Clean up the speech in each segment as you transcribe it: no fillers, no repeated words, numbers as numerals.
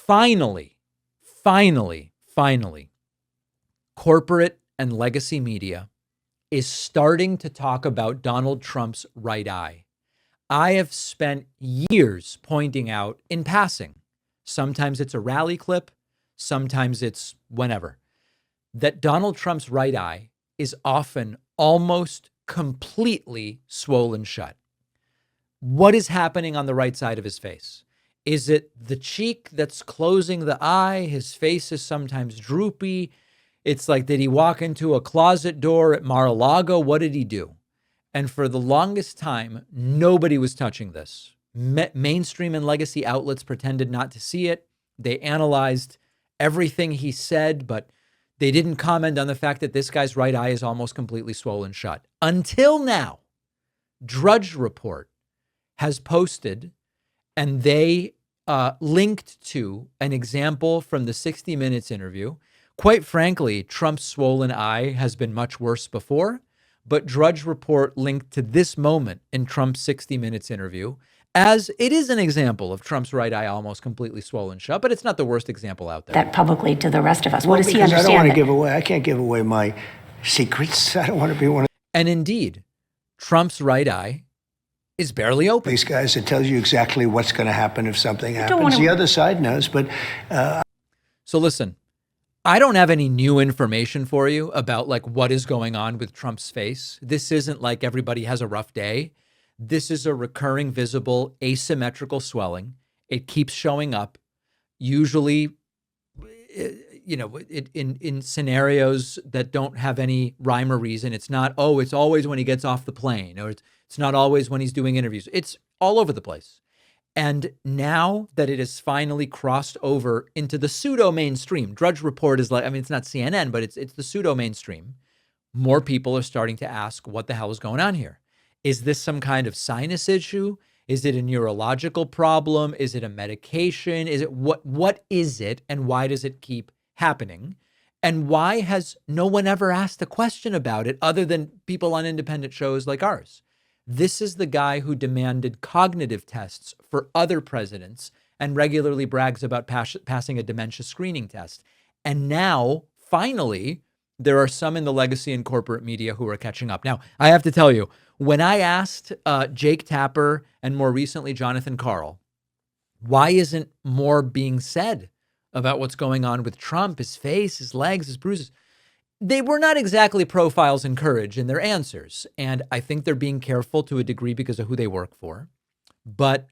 finally, corporate and legacy media is starting to talk about Donald Trump's right eye. I have spent years pointing out in passing, sometimes it's a rally clip, sometimes it's whenever, that Donald Trump's right eye is often almost completely swollen shut. What is happening on the right side of his face? Is it the cheek that's closing the eye? His face is sometimes droopy. It's like, did he walk into a closet door at Mar-a-Lago? What did he do? And for the longest time, nobody was touching this. Mainstream and legacy outlets pretended not to see it. They analyzed everything he said, but they didn't comment on the fact that this guy's right eye is almost completely swollen shut. Until now, Drudge Report has posted, and they linked to an example from the 60 Minutes interview. Quite frankly, Trump's swollen eye has been much worse before, but Drudge Report linked to this moment in Trump's 60 Minutes interview, as it is an example of Trump's right eye almost completely swollen shut, but it's not the worst example out there. That publicly to the rest of us. What does he understand? I can't give away my secrets. I don't want to be one of And indeed, Trump's right eye is barely open. these guys that tells you exactly what's going to happen if something happens. The other side knows, but... So listen, I don't have any new information for you about like what is going on with Trump's face. This isn't like everybody has a rough day. This is a recurring, visible, asymmetrical swelling. It keeps showing up, usually, in scenarios that don't have any rhyme or reason. It's not, oh, it's always when he gets off the plane, or it's not always when he's doing interviews. It's all over the place. And now that it has finally crossed over into the pseudo mainstream, Drudge Report is like, I mean, it's not CNN, but it's the pseudo mainstream. More people are starting to ask, what the hell is going on here? Is this some kind of sinus issue? Is it a neurological problem? Is it a medication? Is it what is it? And why does it keep happening? And why has no one ever asked a question about it other than people on independent shows like ours? This is the guy who demanded cognitive tests for other presidents and regularly brags about passing a dementia screening test. And now, finally, there are some in the legacy and corporate media who are catching up. Now, I have to tell you, when I asked Jake Tapper and more recently Jonathan Karl, why isn't more being said about what's going on with Trump, his face, his legs, his bruises? They were not exactly profiles in courage in their answers. And I think they're being careful to a degree because of who they work for. But,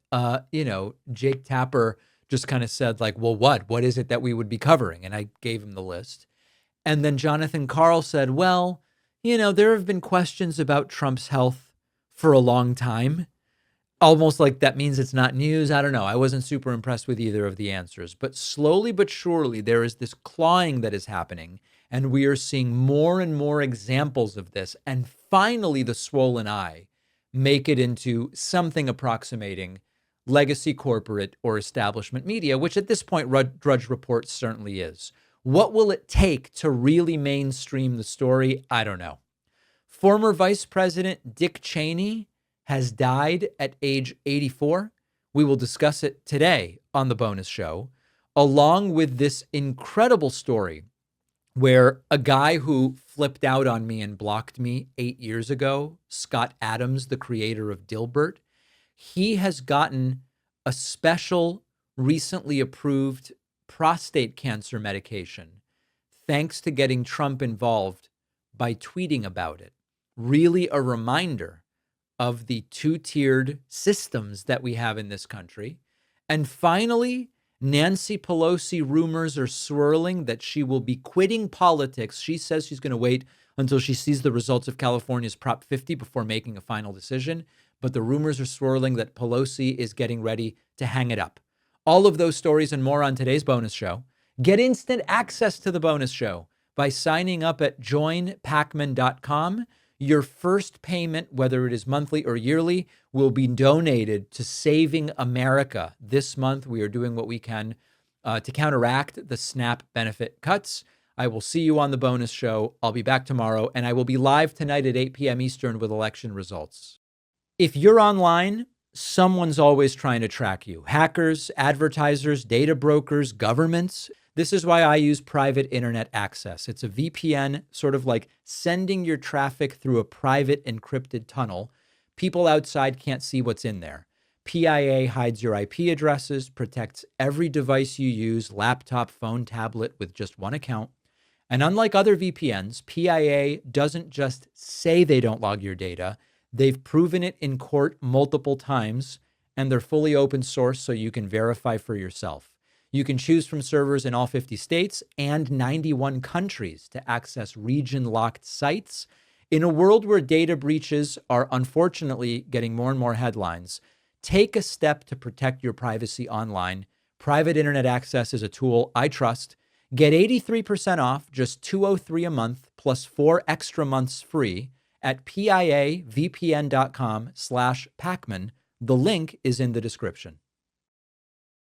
Jake Tapper just kind of said like, well, what is it that we would be covering? And I gave him the list. And then Jonathan Karl said, well, there have been questions about Trump's health for a long time. Almost like that means it's not news. I don't know. I wasn't super impressed with either of the answers. But slowly but surely, there is this clawing that is happening. And we are seeing more and more examples of this. And finally, the swollen eye make it into something approximating legacy corporate or establishment media, which at this point, Drudge Report certainly is. What will it take to really mainstream the story? I don't know. Former Vice President Dick Cheney has died at age 84. We will discuss it today on the bonus show, along with this incredible story where a guy who flipped out on me and blocked me 8 years ago, Scott Adams, the creator of Dilbert, he has gotten a special, recently approved prostate cancer medication, thanks to getting Trump involved by tweeting about it. Really a reminder of the two-tiered systems that we have in this country. And finally, Nancy Pelosi rumors are swirling that she will be quitting politics. She says she's going to wait until she sees the results of California's Prop 50 before making a final decision. But the rumors are swirling that Pelosi is getting ready to hang it up. All of those stories and more on today's bonus show. Get instant access to the bonus show by signing up at joinpakman.com. Your first payment, whether it is monthly or yearly, will be donated to Saving America. This month, we are doing what we can to counteract the SNAP benefit cuts. I will see you on the bonus show. I'll be back tomorrow, and I will be live tonight at 8 p.m. Eastern with election results. If you're online someone's always trying to track you. Hackers, advertisers, data brokers, governments. This is why I use private internet access. It's a VPN, sort of like sending your traffic through a private encrypted tunnel. People outside can't see what's in there. PIA hides your IP addresses, protects every device you use, laptop, phone, tablet, with just one account. And unlike other VPNs, PIA doesn't just say they don't log your data. They've proven it in court multiple times, and they're fully open source so you can verify for yourself. You can choose from servers in all 50 states and 91 countries to access region-locked sites. In a world where data breaches are unfortunately getting more and more headlines, take a step to protect your privacy online. Private internet access is a tool I trust. Get 83% off, just $203 a month, plus 4 extra months free at piavpn.com/Pakman. The link is in the description.